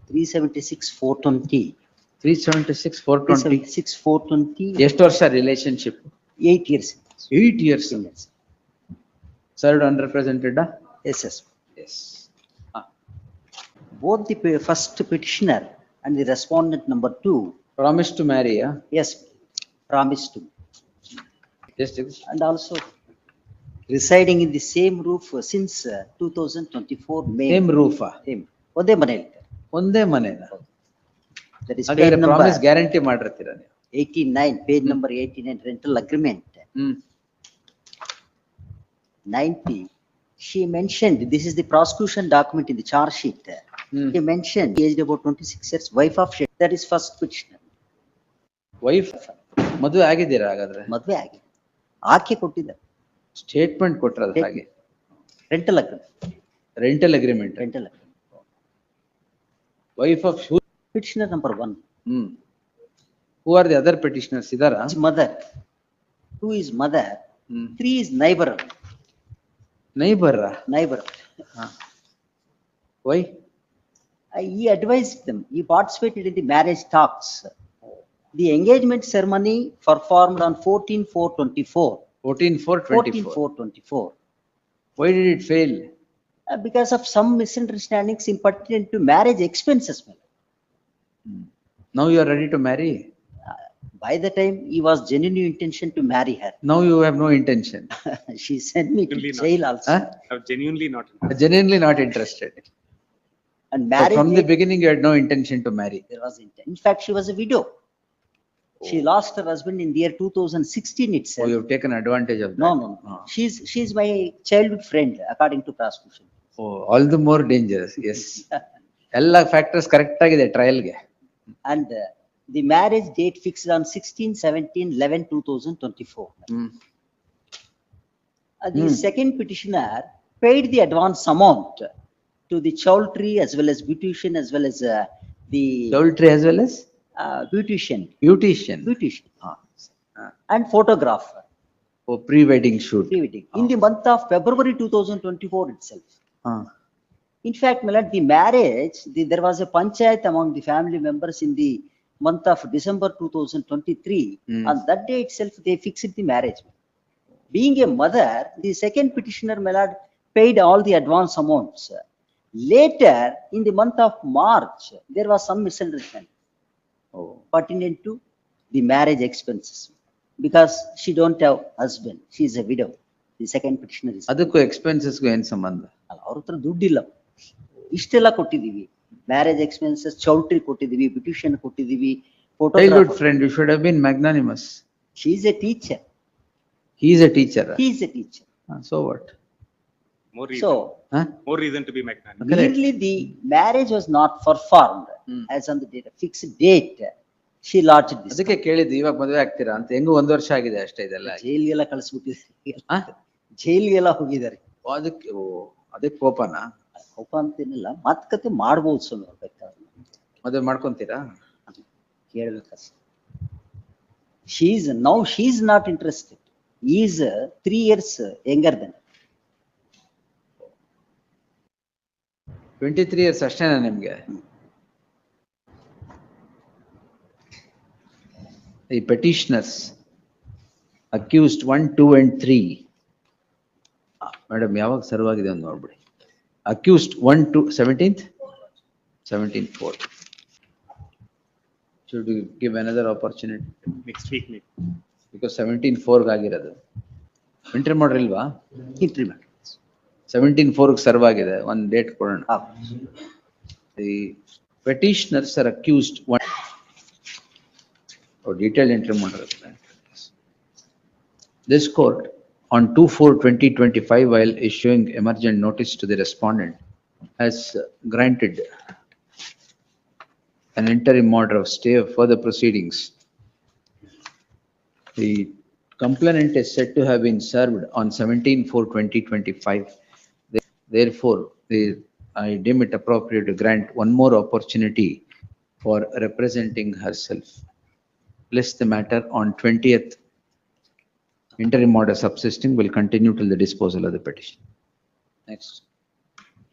376 420. 376 420. 376 420. ಎಷ್ಟು ವರ್ಷ relationship? 8 years. 8 years. Yes. Served unrepresented? Yes, yes. Yes. Both the first petitioner and the respondent number 2. Promised to marry, yeah? Yes, promised to. Yes, And also residing in the same roof since 2024 May. same roof. Same. ಒಂದೇ ಮನೆಯಲ್ಲಿ. ಒಂದೇ ಮನೆನ? That is ಹಾಗಾದ್ರೆ page number promise guarantee ಮಾಡಿರ್ತೀರ ನೀವು? 89, page number 89, rental agreement. 90. She mentioned, this is the prosecution document in the charge sheet. She mentioned aged about 26 years, wife of Sheikh. That is first petitioner. Wife ಮದುವೆ ಆಗಿದ್ದೀರಾ ಹಾಗಾದ್ರೆ? ಮದುವೆ ಆಗಿದೆ. ಆಕೆ ಕೊಟ್ಟಿದ್ದಾರೆ. Statement ಕೊಟ್ಟರದ ಹಾಗೆ? Rental agreement. Rental agreement. Rental agreement. Wife of petitioner number 1. Who are the other petitioners? Idara? Mother. 2 is mother. 3 is neighbor. Neighbor? Neighbor. Why? He advised them. He participated in the marriage talks. The engagement ceremony performed on 14/4/24. 14/4/24. Why did it fail? Because of some misunderstandings in pertinent to marriage expenses. Now you are ready to marry? By the time he was genuine intention to marry her. Now you have no intention. She sent me to jail also. Genuinely not. Genuinely not interested. And marriage. From the beginning you had no intention to marry. There was intent. In fact, she was a widow. She lost her husband in the year 2016 itself. Oh, you have taken advantage of that. No. She's my childhood friend, according to prosecution. Oh, all the more dangerous. Yes. All factors correct agide trial ge. And the marriage date fixed on 16/17/11/2024. The second petitioner paid the advance amount to the chowdhury as well as beautician as well as the Chowdhury as well as beautician. And photographer. Oh, pre-wedding shoot. Pre-wedding. In the month of February 2024 itself. In fact, my lord, the marriage, there was a panchayat among the family members in the month of December 2023. On that day itself, they fixed the marriage. Being a mother, the second petitioner, my lord, paid all the advance amounts. Later, in the month of March, there was some misunderstanding pertinent to the marriage expenses. Because she don't have husband, she is a widow. The second petitioner is. ಅದಕ್ಕೂ expenses ಗೂ ಏನ್ ಸಂಬಂಧ? ಅವ್ರ ಹತ್ರ ದುಡ್ಡಿಲ್ಲ. ಇಷ್ಟೆಲ್ಲ ಕೊಟ್ಟಿದೀವಿ. Marriage expenses, choultry ಕೊಟ್ಟಿದೀವಿ, ಬ್ಯೂಟಿಷಿಯನ್ ಕೊಟ್ಟಿದೀವಿ, childhood friend, you should have been magnanimous. She is a teacher. He is a teacher. He is a teacher. So what? More reason. So, more reason to be magnanimous. merely the marriage was not performed as on the date, fixed date. She lodged this. ಅದಕ್ಕೆ ಕೇಳಿದ್ದು ಇವಾಗ ಮದುವೆ ಆಗ್ತೀರಾ ಅಂತ. ಹೆಂಗು 1 ವರ್ಷ ಆಗಿದೆ ಅಷ್ಟೇ ಇದೆಲ್ಲ. ಜೈಲಿಗೆಲ್ಲ ಕಳಿಸ್ಬಿಟ್ಟಿದ್ದಾರೆ. ಜೈಲಿಗೆಲ್ಲ ಹೋಗಿದ್ದಾರೆ. ಅದಕ್ಕೆ ಕೋಪನಾ? ಕೋಪ ಅಂತೇನಿಲ್ಲ, ಮಾತುಕತೆ ಮಾಡ್ಬೋದು ಸ್ವಲ್ಪ ಬೇಕಾದ್ರೆ. ಮದುವೆ ಮಾಡ್ಕೊಂತೀರಾ? ಕೇಳ್ಬೇಕಷ್ಟೆ. She is not interested. He is 3 years younger than her. 23 years ಅಷ್ಟೇನಾ ನಿಮ್ಗೆ? The petitioners accused 1, 2 and 3. Madam, ಯಾವಾಗ ಸರ್ವ್ ಆಗಿದೆ ಅಂತ ನೋಡ್ಬಿಡಿ. Accused 1, 2, 17th? 17/4. Should we give another opportunity? Next week maybe. Because 17/4 ಆಗಿರೋದು. ಎಂಟ್ರಿ ಮಾಡಿಲ್ವಾ? Entry ಮಾಡಿ. 17/4 ಸರ್ವ್ ಆಗಿದೆ. ಒಂದು ಡೇಟ್ ಕೊಡೋಣ. The petitioners are accused 1. Detailed entry ಮಾಡಿರುತ್ತೆ. This court on 2/4/2025, while issuing emergent notice to the respondent, has granted an interim order of stay of further proceedings. The complainant is said to have been served on 17/4/2025. Therefore, I deem it appropriate to grant one more opportunity for representing herself. Place the matter on 20th. Interim order subsisting will continue till the disposal of the petition. Next.